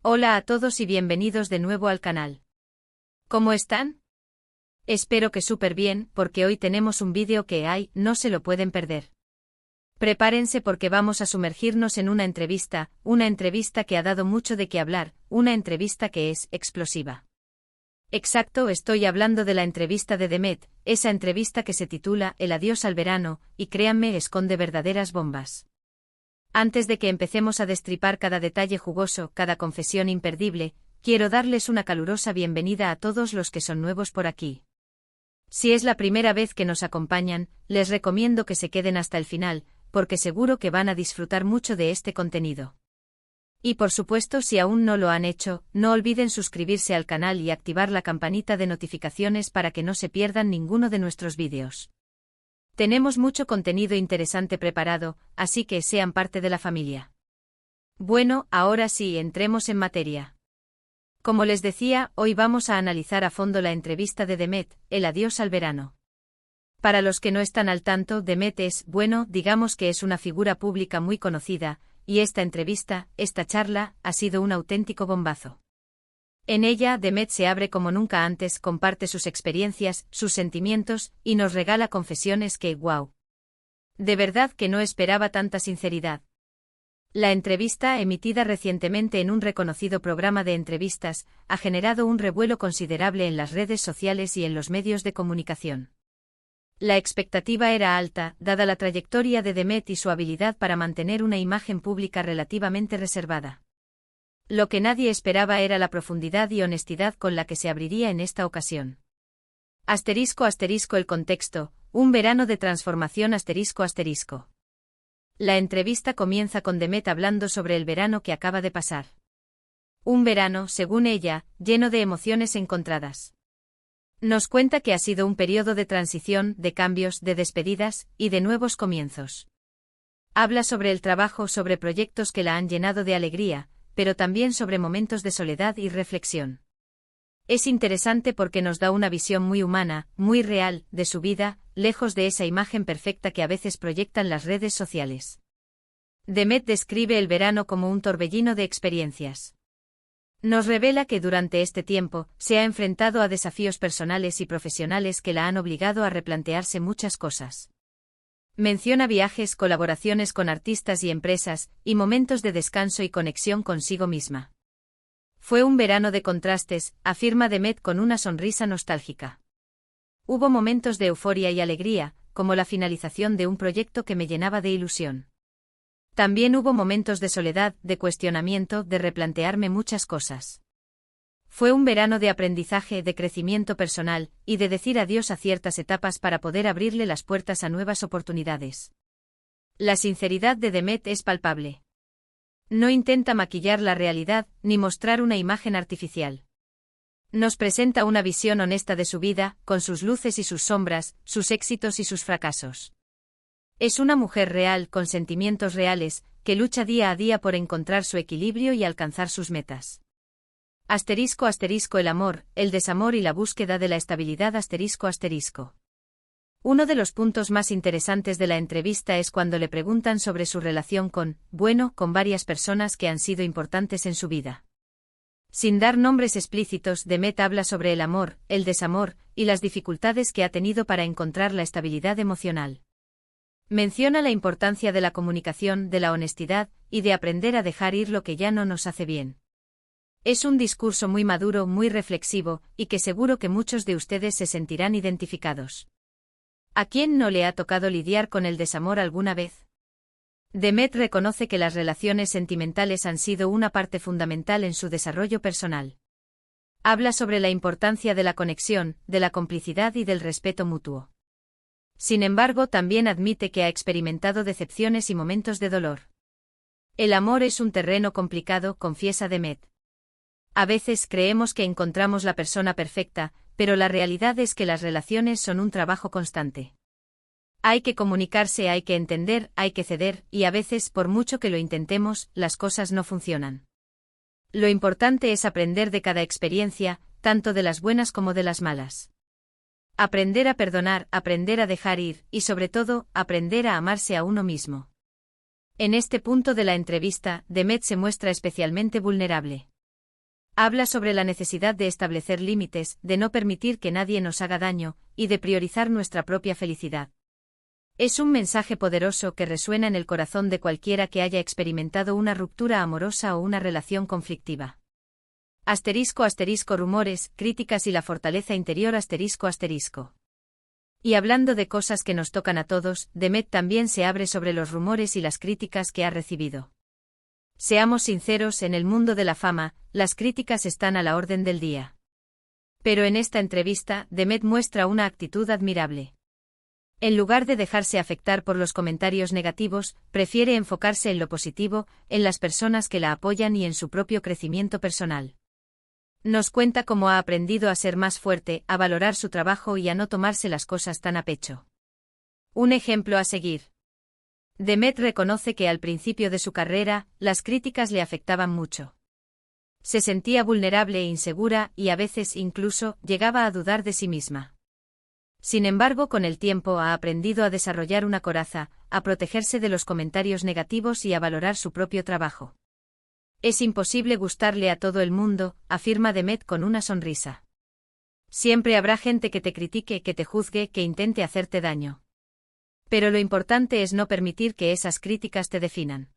Hola a todos y bienvenidos de nuevo al canal. ¿Cómo están? Espero que súper bien, porque hoy tenemos un vídeo que no se lo pueden perder. Prepárense porque vamos a sumergirnos en una entrevista que ha dado mucho de qué hablar, una entrevista que es explosiva. Exacto, estoy hablando de la entrevista de Demet, esa entrevista que se titula El adiós al verano, y créanme, esconde verdaderas bombas. Antes de que empecemos a destripar cada detalle jugoso, cada confesión imperdible, quiero darles una calurosa bienvenida a todos los que son nuevos por aquí. Si es la primera vez que nos acompañan, les recomiendo que se queden hasta el final, porque seguro que van a disfrutar mucho de este contenido. Y por supuesto, si aún no lo han hecho, no olviden suscribirse al canal y activar la campanita de notificaciones para que no se pierdan ninguno de nuestros vídeos. Tenemos mucho contenido interesante preparado, así que sean parte de la familia. Bueno, ahora sí, entremos en materia. Como les decía, hoy vamos a analizar a fondo la entrevista de Demet, El adiós al verano. Para los que no están al tanto, Demet digamos que es una figura pública muy conocida, y esta entrevista, esta charla, ha sido un auténtico bombazo. En ella, Demet se abre como nunca antes, comparte sus experiencias, sus sentimientos, y nos regala confesiones que, ¡wow! De verdad que no esperaba tanta sinceridad. La entrevista, emitida recientemente en un reconocido programa de entrevistas, ha generado un revuelo considerable en las redes sociales y en los medios de comunicación. La expectativa era alta, dada la trayectoria de Demet y su habilidad para mantener una imagen pública relativamente reservada. Lo que nadie esperaba era la profundidad y honestidad con la que se abriría en esta ocasión. ** el contexto, un verano de transformación **. La entrevista comienza con Demet hablando sobre el verano que acaba de pasar. Un verano, según ella, lleno de emociones encontradas. Nos cuenta que ha sido un periodo de transición, de cambios, de despedidas, y de nuevos comienzos. Habla sobre el trabajo, sobre proyectos que la han llenado de alegría, pero también sobre momentos de soledad y reflexión. Es interesante porque nos da una visión muy humana, muy real, de su vida, lejos de esa imagen perfecta que a veces proyectan las redes sociales. Demet describe el verano como un torbellino de experiencias. Nos revela que durante este tiempo, se ha enfrentado a desafíos personales y profesionales que la han obligado a replantearse muchas cosas. Menciona viajes, colaboraciones con artistas y empresas, y momentos de descanso y conexión consigo misma. Fue un verano de contrastes, afirma Demet con una sonrisa nostálgica. Hubo momentos de euforia y alegría, como la finalización de un proyecto que me llenaba de ilusión. También hubo momentos de soledad, de cuestionamiento, de replantearme muchas cosas. Fue un verano de aprendizaje, de crecimiento personal, y de decir adiós a ciertas etapas para poder abrirle las puertas a nuevas oportunidades. La sinceridad de Demet es palpable. No intenta maquillar la realidad, ni mostrar una imagen artificial. Nos presenta una visión honesta de su vida, con sus luces y sus sombras, sus éxitos y sus fracasos. Es una mujer real, con sentimientos reales, que lucha día a día por encontrar su equilibrio y alcanzar sus metas. ** el amor, el desamor y la búsqueda de la estabilidad **. Uno de los puntos más interesantes de la entrevista es cuando le preguntan sobre su relación con varias personas que han sido importantes en su vida. Sin dar nombres explícitos, Demet habla sobre el amor, el desamor, y las dificultades que ha tenido para encontrar la estabilidad emocional. Menciona la importancia de la comunicación, de la honestidad, y de aprender a dejar ir lo que ya no nos hace bien. Es un discurso muy maduro, muy reflexivo, y que seguro que muchos de ustedes se sentirán identificados. ¿A quién no le ha tocado lidiar con el desamor alguna vez? Demet reconoce que las relaciones sentimentales han sido una parte fundamental en su desarrollo personal. Habla sobre la importancia de la conexión, de la complicidad y del respeto mutuo. Sin embargo, también admite que ha experimentado decepciones y momentos de dolor. El amor es un terreno complicado, confiesa Demet. A veces creemos que encontramos la persona perfecta, pero la realidad es que las relaciones son un trabajo constante. Hay que comunicarse, hay que entender, hay que ceder, y a veces, por mucho que lo intentemos, las cosas no funcionan. Lo importante es aprender de cada experiencia, tanto de las buenas como de las malas. Aprender a perdonar, aprender a dejar ir, y sobre todo, aprender a amarse a uno mismo. En este punto de la entrevista, Demet se muestra especialmente vulnerable. Habla sobre la necesidad de establecer límites, de no permitir que nadie nos haga daño, y de priorizar nuestra propia felicidad. Es un mensaje poderoso que resuena en el corazón de cualquiera que haya experimentado una ruptura amorosa o una relación conflictiva. *** Rumores, críticas y la fortaleza interior ***. Y hablando de cosas que nos tocan a todos, Demet también se abre sobre los rumores y las críticas que ha recibido. Seamos sinceros, en el mundo de la fama, las críticas están a la orden del día. Pero en esta entrevista, Demet muestra una actitud admirable. En lugar de dejarse afectar por los comentarios negativos, prefiere enfocarse en lo positivo, en las personas que la apoyan y en su propio crecimiento personal. Nos cuenta cómo ha aprendido a ser más fuerte, a valorar su trabajo y a no tomarse las cosas tan a pecho. Un ejemplo a seguir. Demet reconoce que al principio de su carrera, las críticas le afectaban mucho. Se sentía vulnerable e insegura y a veces incluso llegaba a dudar de sí misma. Sin embargo, con el tiempo ha aprendido a desarrollar una coraza, a protegerse de los comentarios negativos y a valorar su propio trabajo. Es imposible gustarle a todo el mundo, afirma Demet con una sonrisa. Siempre habrá gente que te critique, que te juzgue, que intente hacerte daño. Pero lo importante es no permitir que esas críticas te definan.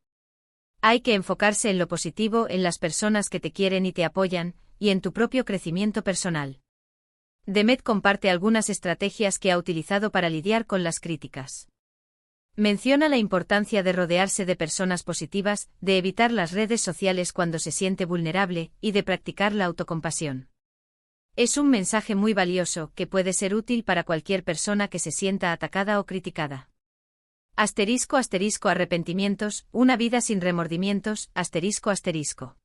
Hay que enfocarse en lo positivo, en las personas que te quieren y te apoyan, y en tu propio crecimiento personal. Demet comparte algunas estrategias que ha utilizado para lidiar con las críticas. Menciona la importancia de rodearse de personas positivas, de evitar las redes sociales cuando se siente vulnerable, y de practicar la autocompasión. Es un mensaje muy valioso, que puede ser útil para cualquier persona que se sienta atacada o criticada. *** Arrepentimientos, una vida sin remordimientos, ***.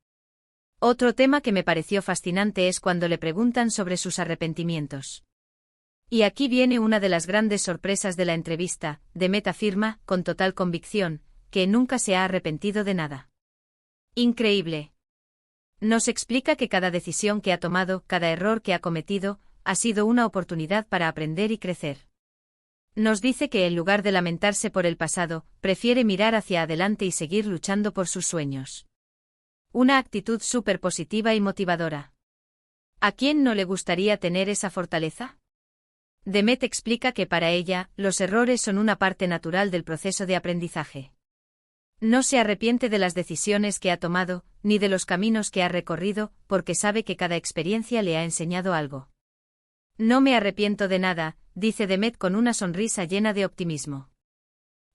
Otro tema que me pareció fascinante es cuando le preguntan sobre sus arrepentimientos. Y aquí viene una de las grandes sorpresas de la entrevista. Demet afirma, con total convicción, que nunca se ha arrepentido de nada. Increíble. Nos explica que cada decisión que ha tomado, cada error que ha cometido, ha sido una oportunidad para aprender y crecer. Nos dice que en lugar de lamentarse por el pasado, prefiere mirar hacia adelante y seguir luchando por sus sueños. Una actitud súper positiva y motivadora. ¿A quién no le gustaría tener esa fortaleza? Demet explica que para ella, los errores son una parte natural del proceso de aprendizaje. No se arrepiente de las decisiones que ha tomado, ni de los caminos que ha recorrido, porque sabe que cada experiencia le ha enseñado algo. No me arrepiento de nada, dice Demet con una sonrisa llena de optimismo.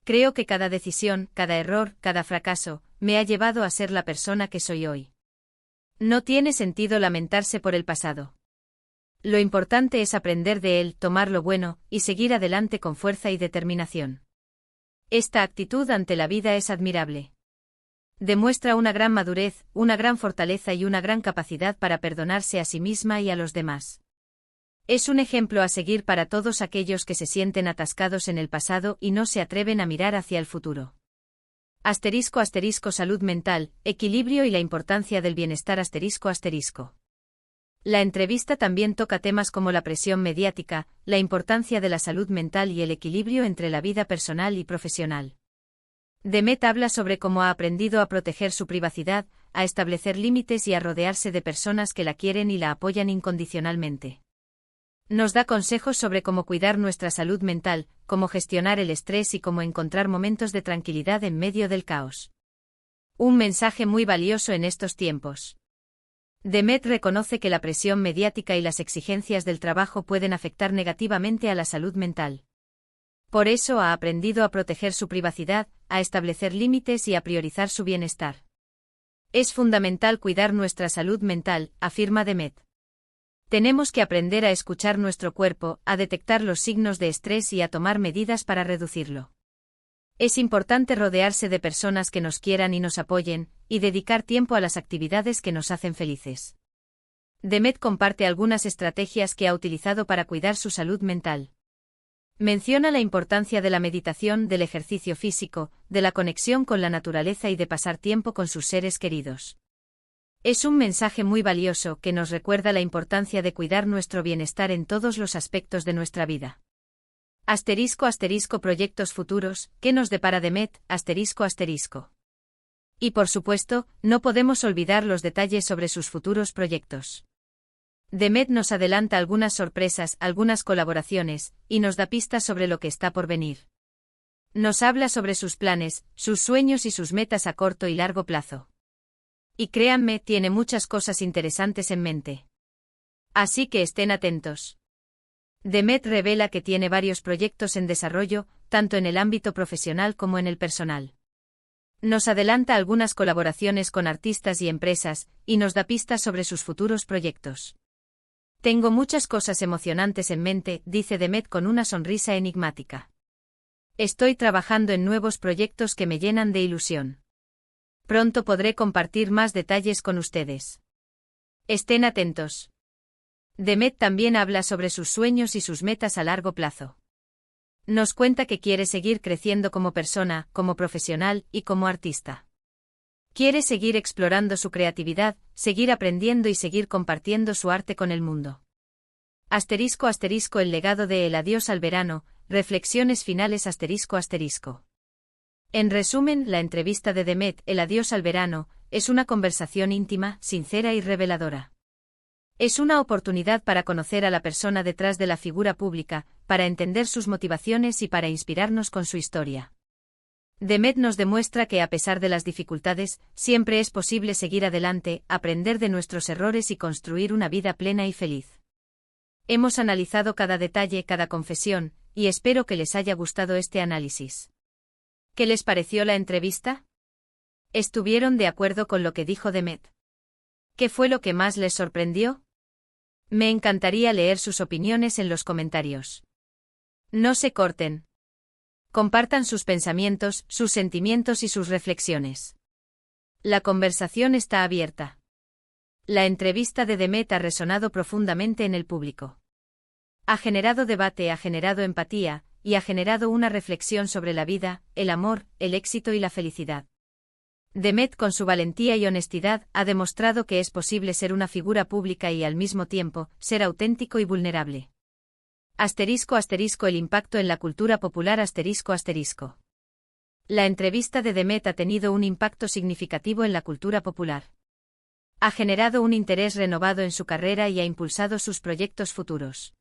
Creo que cada decisión, cada error, cada fracaso, me ha llevado a ser la persona que soy hoy. No tiene sentido lamentarse por el pasado. Lo importante es aprender de él, tomar lo bueno, y seguir adelante con fuerza y determinación. Esta actitud ante la vida es admirable. Demuestra una gran madurez, una gran fortaleza y una gran capacidad para perdonarse a sí misma y a los demás. Es un ejemplo a seguir para todos aquellos que se sienten atascados en el pasado y no se atreven a mirar hacia el futuro. *** Salud mental, equilibrio y la importancia del bienestar ***. La entrevista también toca temas como la presión mediática, la importancia de la salud mental y el equilibrio entre la vida personal y profesional. Demet habla sobre cómo ha aprendido a proteger su privacidad, a establecer límites y a rodearse de personas que la quieren y la apoyan incondicionalmente. Nos da consejos sobre cómo cuidar nuestra salud mental, cómo gestionar el estrés y cómo encontrar momentos de tranquilidad en medio del caos. Un mensaje muy valioso en estos tiempos. Demet reconoce que la presión mediática y las exigencias del trabajo pueden afectar negativamente a la salud mental. Por eso ha aprendido a proteger su privacidad, a establecer límites y a priorizar su bienestar. Es fundamental cuidar nuestra salud mental, afirma Demet. Tenemos que aprender a escuchar nuestro cuerpo, a detectar los signos de estrés y a tomar medidas para reducirlo. Es importante rodearse de personas que nos quieran y nos apoyen, y dedicar tiempo a las actividades que nos hacen felices. Demet comparte algunas estrategias que ha utilizado para cuidar su salud mental. Menciona la importancia de la meditación, del ejercicio físico, de la conexión con la naturaleza y de pasar tiempo con sus seres queridos. Es un mensaje muy valioso que nos recuerda la importancia de cuidar nuestro bienestar en todos los aspectos de nuestra vida. *** Proyectos futuros, ¿qué nos depara Demet? ***. Y por supuesto, no podemos olvidar los detalles sobre sus futuros proyectos. Demet nos adelanta algunas sorpresas, algunas colaboraciones, y nos da pistas sobre lo que está por venir. Nos habla sobre sus planes, sus sueños y sus metas a corto y largo plazo. Y créanme, tiene muchas cosas interesantes en mente. Así que estén atentos. Demet revela que tiene varios proyectos en desarrollo, tanto en el ámbito profesional como en el personal. Nos adelanta algunas colaboraciones con artistas y empresas, y nos da pistas sobre sus futuros proyectos. Tengo muchas cosas emocionantes en mente, dice Demet con una sonrisa enigmática. Estoy trabajando en nuevos proyectos que me llenan de ilusión. Pronto podré compartir más detalles con ustedes. Estén atentos. Demet también habla sobre sus sueños y sus metas a largo plazo. Nos cuenta que quiere seguir creciendo como persona, como profesional y como artista. Quiere seguir explorando su creatividad, seguir aprendiendo y seguir compartiendo su arte con el mundo. *** El legado de El adiós al verano, reflexiones finales ***. En resumen, la entrevista de Demet, El adiós al verano, es una conversación íntima, sincera y reveladora. Es una oportunidad para conocer a la persona detrás de la figura pública, para entender sus motivaciones y para inspirarnos con su historia. Demet nos demuestra que a pesar de las dificultades, siempre es posible seguir adelante, aprender de nuestros errores y construir una vida plena y feliz. Hemos analizado cada detalle, cada confesión, y espero que les haya gustado este análisis. ¿Qué les pareció la entrevista? ¿Estuvieron de acuerdo con lo que dijo Demet? ¿Qué fue lo que más les sorprendió? Me encantaría leer sus opiniones en los comentarios. No se corten. Compartan sus pensamientos, sus sentimientos y sus reflexiones. La conversación está abierta. La entrevista de Demet ha resonado profundamente en el público. Ha generado debate, ha generado empatía, y ha generado una reflexión sobre la vida, el amor, el éxito y la felicidad. Demet, con su valentía y honestidad, ha demostrado que es posible ser una figura pública y al mismo tiempo, ser auténtico y vulnerable. *** El impacto en la cultura popular ***. La entrevista de Demet ha tenido un impacto significativo en la cultura popular. Ha generado un interés renovado en su carrera y ha impulsado sus proyectos futuros.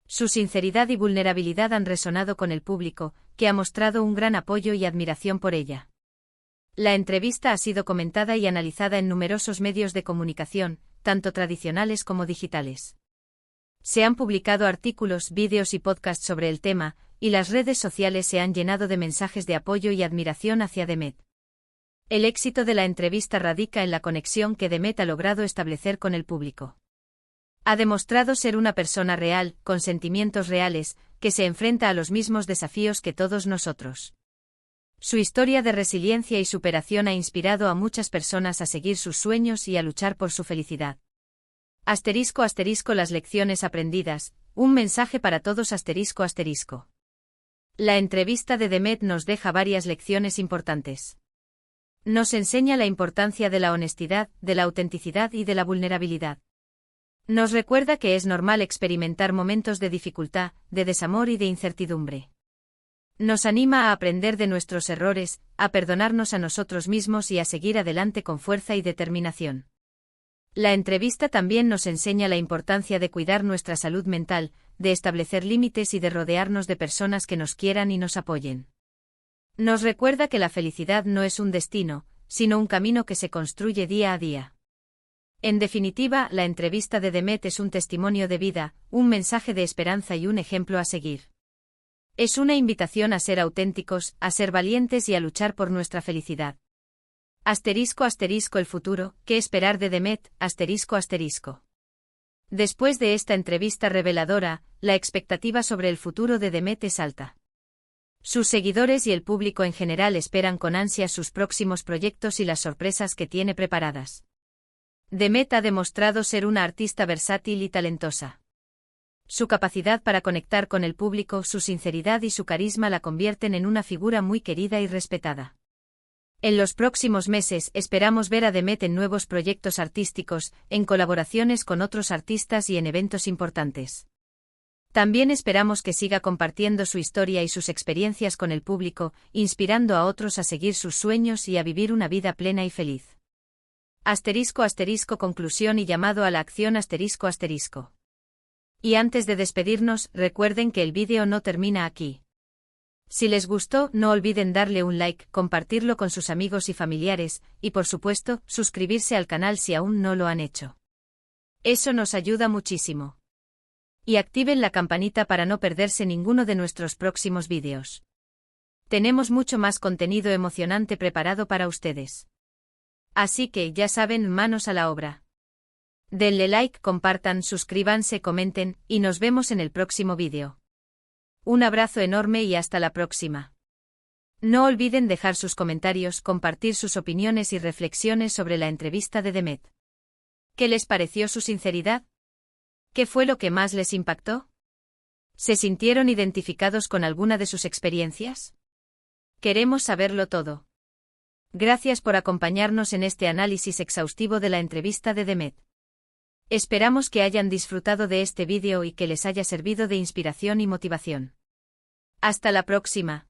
Su sinceridad y vulnerabilidad han resonado con el público, que ha mostrado un gran apoyo y admiración por ella. La entrevista ha sido comentada y analizada en numerosos medios de comunicación, tanto tradicionales como digitales. Se han publicado artículos, vídeos y podcasts sobre el tema, y las redes sociales se han llenado de mensajes de apoyo y admiración hacia Demet. El éxito de la entrevista radica en la conexión que Demet ha logrado establecer con el público. Ha demostrado ser una persona real, con sentimientos reales, que se enfrenta a los mismos desafíos que todos nosotros. Su historia de resiliencia y superación ha inspirado a muchas personas a seguir sus sueños y a luchar por su felicidad. *** Las lecciones aprendidas, un mensaje para todos ***. La entrevista de Demet nos deja varias lecciones importantes. Nos enseña la importancia de la honestidad, de la autenticidad y de la vulnerabilidad. Nos recuerda que es normal experimentar momentos de dificultad, de desamor y de incertidumbre. Nos anima a aprender de nuestros errores, a perdonarnos a nosotros mismos y a seguir adelante con fuerza y determinación. La entrevista también nos enseña la importancia de cuidar nuestra salud mental, de establecer límites y de rodearnos de personas que nos quieran y nos apoyen. Nos recuerda que la felicidad no es un destino, sino un camino que se construye día a día. En definitiva, la entrevista de Demet es un testimonio de vida, un mensaje de esperanza y un ejemplo a seguir. Es una invitación a ser auténticos, a ser valientes y a luchar por nuestra felicidad. *** El futuro, ¿qué esperar de Demet? ***. Después de esta entrevista reveladora, la expectativa sobre el futuro de Demet es alta. Sus seguidores y el público en general esperan con ansia sus próximos proyectos y las sorpresas que tiene preparadas. Demet ha demostrado ser una artista versátil y talentosa. Su capacidad para conectar con el público, su sinceridad y su carisma la convierten en una figura muy querida y respetada. En los próximos meses esperamos ver a Demet en nuevos proyectos artísticos, en colaboraciones con otros artistas y en eventos importantes. También esperamos que siga compartiendo su historia y sus experiencias con el público, inspirando a otros a seguir sus sueños y a vivir una vida plena y feliz. *** Conclusión y llamado a la acción ***. Y antes de despedirnos, recuerden que el vídeo no termina aquí. Si les gustó, no olviden darle un like, compartirlo con sus amigos y familiares, y por supuesto, suscribirse al canal si aún no lo han hecho. Eso nos ayuda muchísimo. Y activen la campanita para no perderse ninguno de nuestros próximos vídeos. Tenemos mucho más contenido emocionante preparado para ustedes. Así que, ya saben, manos a la obra. Denle like, compartan, suscríbanse, comenten, y nos vemos en el próximo vídeo. Un abrazo enorme y hasta la próxima. No olviden dejar sus comentarios, compartir sus opiniones y reflexiones sobre la entrevista de Demet. ¿Qué les pareció su sinceridad? ¿Qué fue lo que más les impactó? ¿Se sintieron identificados con alguna de sus experiencias? Queremos saberlo todo. Gracias por acompañarnos en este análisis exhaustivo de la entrevista de Demet. Esperamos que hayan disfrutado de este vídeo y que les haya servido de inspiración y motivación. Hasta la próxima.